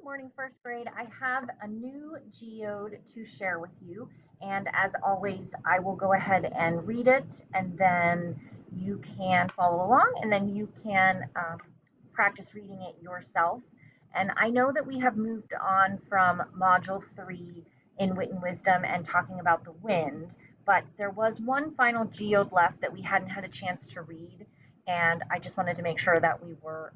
morning, first grade. I have a new geode to share with you. And as always, I will go ahead and read it, and then you can follow along, and then you can practice reading it yourself. And I know that we have moved on from Module 3 in Wit and Wisdom and talking about the wind, but there was one final geode left that we hadn't had a chance to read, and I just wanted to make sure that we were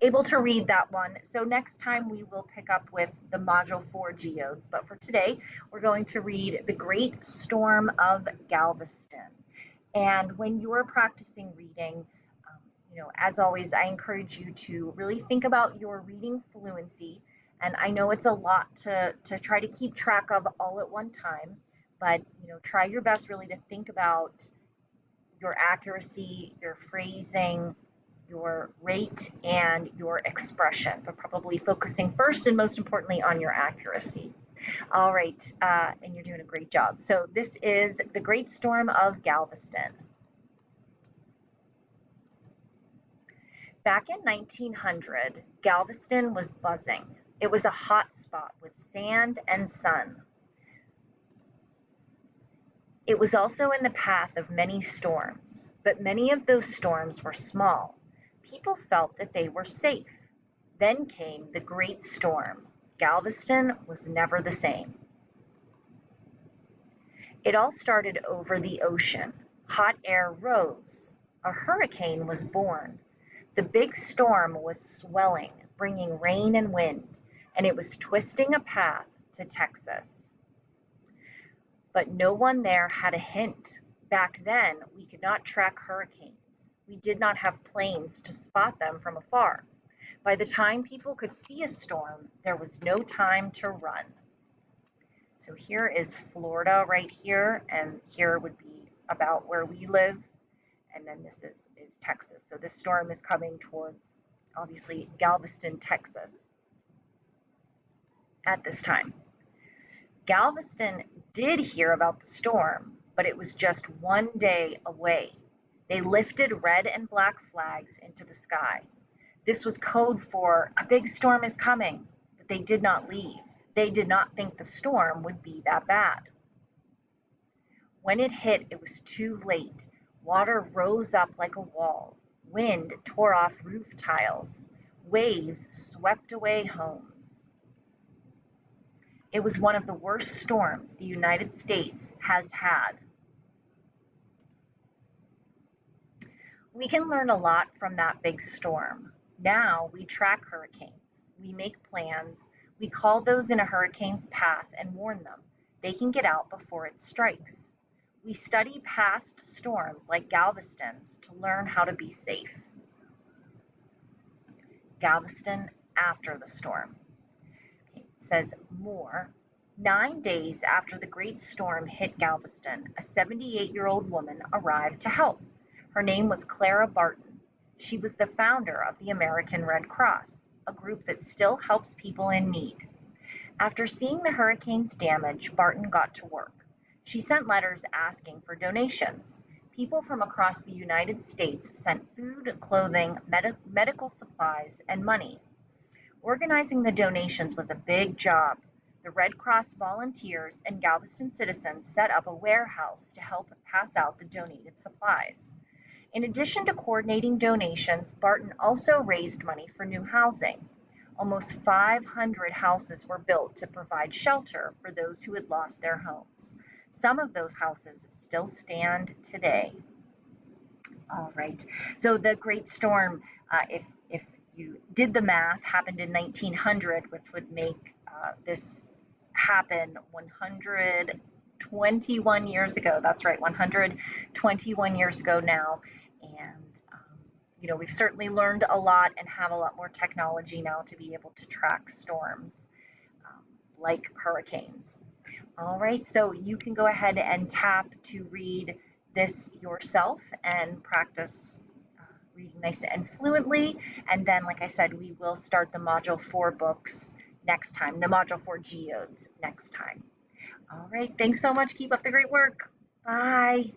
able to read that one. So next time we will pick up with the Module 4 geodes. But for today, we're going to read The Great Storm of Galveston. And when you're practicing reading, as always, I encourage you to really think about your reading fluency. And I know it's a lot to try to keep track of all at one time, but try your best really to think about your accuracy, your phrasing, your rate, and your expression, but probably focusing first and most importantly on your accuracy. All right, and you're doing a great job. So this is The Great Storm of Galveston. Back in 1900, Galveston was buzzing. It was a hot spot with sand and sun. It was also in the path of many storms, but many of those storms were small. People felt that they were safe. Then came the great storm. Galveston was never the same. It all started over the ocean. Hot air rose. A hurricane was born. The big storm was swelling, bringing rain and wind, and it was twisting a path to Texas. But no one there had a hint. Back then, we could not track hurricanes. We did not have planes to spot them from afar. By the time people could see a storm, there was no time to run. So here is Florida right here, and here would be about where we live, and then this is Texas. So this storm is coming towards, obviously, Galveston, Texas at this time. Galveston did hear about the storm, but it was just one day away. They lifted red and black flags into the sky. This was code for a big storm is coming, but they did not leave. They did not think the storm would be that bad. When it hit, it was too late. Water rose up like a wall. Wind tore off roof tiles. Waves swept away homes. It was one of the worst storms the United States has had. We can learn a lot from that big storm. Now we track hurricanes. We make plans. We call those in a hurricane's path and warn them. They can get out before it strikes. We study past storms like Galveston's to learn how to be safe. Galveston after the storm. It says more. 9 days after the great storm hit Galveston, a 78-year-old woman arrived to help. Her name was Clara Barton. She was the founder of the American Red Cross, a group that still helps people in need. After seeing the hurricane's damage, Barton got to work. She sent letters asking for donations. People from across the United States sent food, clothing, medical supplies, and money. Organizing the donations was a big job. The Red Cross volunteers and Galveston citizens set up a warehouse to help pass out the donated supplies. In addition to coordinating donations, Barton also raised money for new housing. Almost 500 houses were built to provide shelter for those who had lost their homes. Some of those houses still stand today. All right, so the Great Storm, if you did the math, happened in 1900, which would make this happen 121 years ago. That's right, 121 years ago now. And we've certainly learned a lot and have a lot more technology now to be able to track storms like hurricanes. All right, so you can go ahead and tap to read this yourself and practice reading nice and fluently. And then, like I said, we will start the Module 4 books next time, the Module 4 Geodes next time. All right, thanks so much. Keep up the great work. Bye.